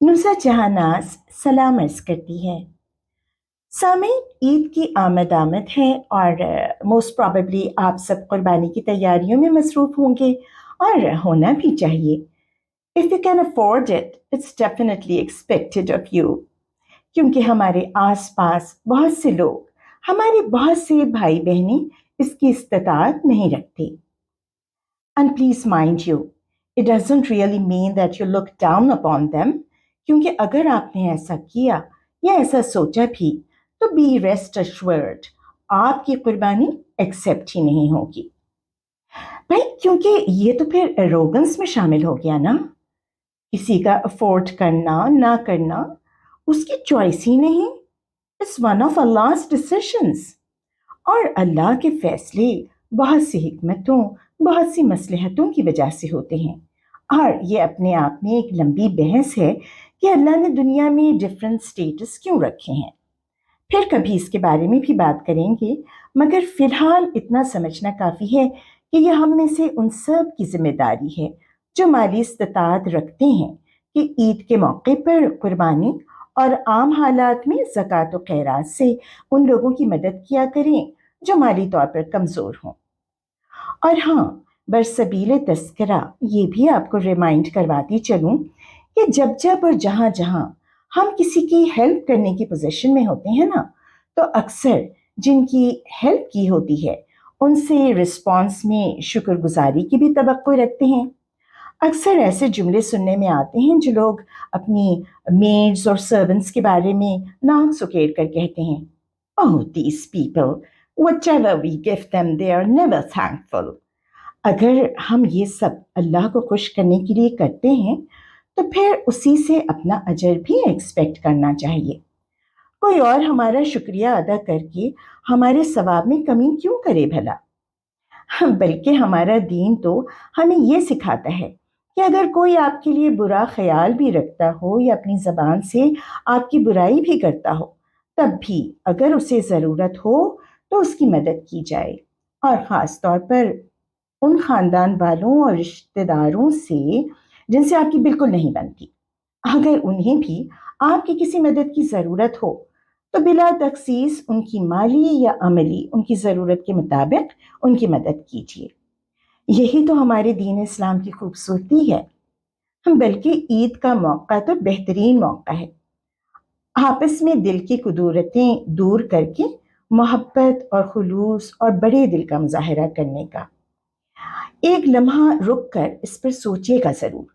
नुसरत जहाँ नाज सलाम अर्ज करती है। सामईन, ईद की आमद है और मोस्ट प्रोबेबली आप सब कुर्बानी की तैयारियों में मसरूफ़ होंगे और होना भी चाहिए। If you can afford it, it's definitely expected of you, क्योंकि हमारे आसपास बहुत से लोग, हमारे बहुत से भाई बहनें इसकी इस्तात नहीं रखते। And please mind you, it doesn't really mean that you look down upon them, क्योंकि अगर आपने ऐसा किया या ऐसा सोचा भी तो बी रेस्ट अश्योर्ड, आपकी कुर्बानी एक्सेप्ट ही नहीं होगी भाई, क्योंकि ये तो फिर एरोगेंस में शामिल हो गया ना। किसी का अफोर्ड करना ना करना उसकी चॉइस ही नहीं, इट्स वन ऑफ अल्लाह's डिसीजंस। और अल्लाह के फैसले बहुत सी हिकमतों, बहुत सी मसलहतों की वजह से होते हैं। और ये अपने आप में एक लंबी बहस है कि अल्लाह ने दुनिया में डिफरेंट स्टेटस क्यों रखे हैं। फिर कभी इसके बारे में भी बात करेंगे, मगर फिलहाल इतना समझना काफ़ी है कि यह हम में से उन सब की जिम्मेदारी है जो माली इस्तात रखते हैं कि ईद के मौके पर कुर्बानी और आम हालात में ज़कात व खैरात से उन लोगों की मदद किया करें जो माली तौर पर कमज़ोर हों। और हाँ, बरसबील तस्करा ये भी आपको रिमाइंड करवाती चलूँ कि जब जब और जहाँ जहाँ हम किसी की हेल्प करने की पोजीशन में होते हैं ना, तो अक्सर जिनकी हेल्प की होती है उनसे रिस्पॉन्स में शुक्रगुजारी की भी तवक्को रखते हैं। अक्सर ऐसे जुमले सुनने में आते हैं जो लोग अपनी मेड्स और सर्वेंट्स के बारे में नाक सुकेर कर कहते हैं, oh these people, whatever we give them they are never thankful. अगर हम ये सब अल्लाह को खुश करने के लिए करते हैं तो फिर उसी से अपना अजर भी एक्सपेक्ट करना चाहिए। कोई और हमारा शुक्रिया अदा करके हमारे सवाब में कमी क्यों करे भला। बल्कि हमारा दीन तो हमें ये सिखाता है कि अगर कोई आपके लिए बुरा ख्याल भी रखता हो या अपनी ज़बान से आपकी बुराई भी करता हो, तब भी अगर उसे ज़रूरत हो तो उसकी मदद की जाए। और ख़ास तौर पर उन ख़ानदान वालों और रिश्तेदारों से जिनसे आपकी बिल्कुल नहीं बनती। अगर उन्हें भी आपकी किसी मदद की ज़रूरत हो तो बिला तखसीस उनकी माली या अमली उनकी ज़रूरत के मुताबिक उनकी मदद कीजिए। यही तो हमारे दीन इस्लाम की खूबसूरती है। बल्कि ईद का मौका तो बेहतरीन मौका है आपस में दिल की कुदूरतें दूर करके मोहब्बत और खुलूस और बड़े दिल का मुजाहरा करने का। एक लम्हा रुक कर इस पर सोचिएगा ज़रूर,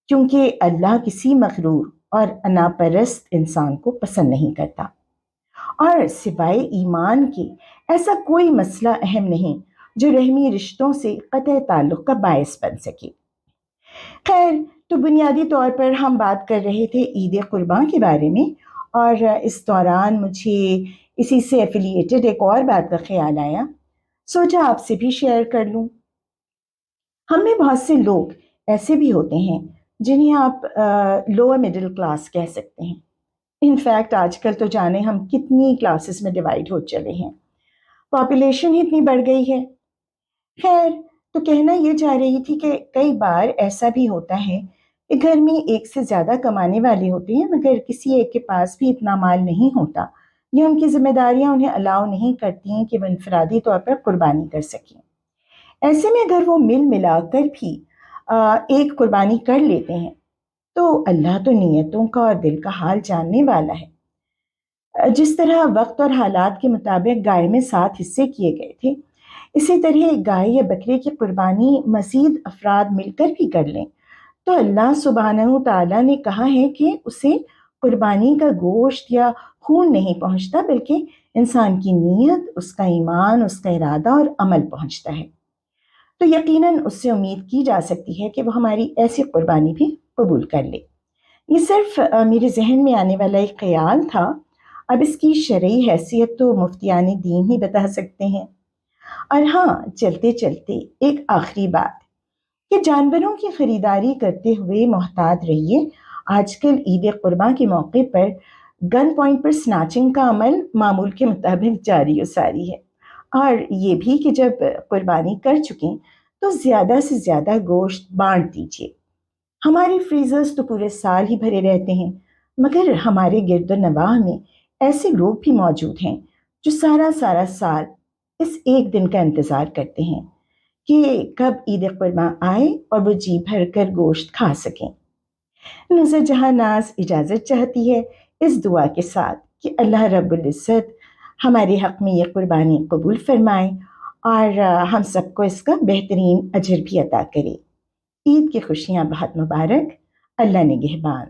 क्योंकि अल्लाह किसी मगरूर और अनापरस्त इंसान को पसंद नहीं करता। और सिवाय ईमान के ऐसा कोई मसला अहम नहीं जो रहमी रिश्तों से क़त्अ ताल्लुक़ का बायस बन सके। खैर, तो बुनियादी तौर पर हम बात कर रहे थे ईद कुर्बान के बारे में, और इस दौरान मुझे इसी से एफिलिएटेड एक और बात का ख्याल आया, सोचा आपसे भी शेयर कर लूँ। हम में बहुत से लोग ऐसे भी होते हैं जिन्हें आप लोअर मिडिल क्लास कह सकते हैं। इनफैक्ट आजकल तो जाने हम कितनी क्लासेस में डिवाइड हो चले हैं, पॉपुलेशन ही इतनी बढ़ गई है। खैर, तो कहना ये चाह रही थी कि कई बार ऐसा भी होता है कि घर में एक से ज़्यादा कमाने वाले होते हैं, मगर किसी एक के पास भी इतना माल नहीं होता या उनकी जिम्मेदारियां उन्हें अलाउ नहीं करती हैं कि वह इनफरादी तौर पर कुर्बानी कर सकें। ऐसे में अगर वो मिल मिलाकर भी एक कुर्बानी कर लेते हैं तो अल्लाह तो नीयतों का और दिल का हाल जानने वाला है। जिस तरह वक्त और हालात के मुताबिक गाय में 7 हिस्से किए गए थे, इसी तरह गाय या बकरे की कुर्बानी मज़ीद अफराद मिलकर भी कर लें तो अल्लाह सुब्हानहू तआला ने कहा है कि उसे कुर्बानी का गोश्त या खून नहीं पहुंचता, बल्कि इंसान की नीयत, उसका ईमान, उसका इरादा और अमल पहुंचता है। तो यकीनन उससे उम्मीद की जा सकती है कि वो हमारी ऐसी कुर्बानी भी कबूल कर ले। ये सिर्फ मेरे जहन में आने वाला एक ख्याल था। अब इसकी शरई हैसियत तो मुफ्तियान दीन ही बता सकते हैं। और हाँ, चलते चलते एक आखिरी बात कि जानवरों की खरीदारी करते हुए मोहतात रहिए। आजकल ईद कुर्बान के मौके पर गन पॉइंट पर स्नैचिंग का अमल मामूल के मुताबिक जारी और सारी है। और ये भी कि जब कुर्बानी कर चुकें तो ज़्यादा से ज़्यादा गोश्त बांट दीजिए। ہمارے فریزرز تو پورے سال ہی بھرے رہتے ہیں، مگر ہمارے گرد و نواح میں ایسے لوگ بھی موجود ہیں جو سارا سارا سال اس ایک دن کا انتظار کرتے ہیں کہ کب عید قرباں آئے اور وہ جی بھر کر گوشت کھا سکیں۔ نظر جہاں ناز اجازت چاہتی ہے اس دعا کے ساتھ کہ اللہ رب العزت ہمارے حق میں یہ قربانی قبول فرمائے اور ہم سب کو اس کا بہترین اجر بھی عطا کرے۔ عید کی خوشیاں بہت مبارک۔ اللہ نگہبان۔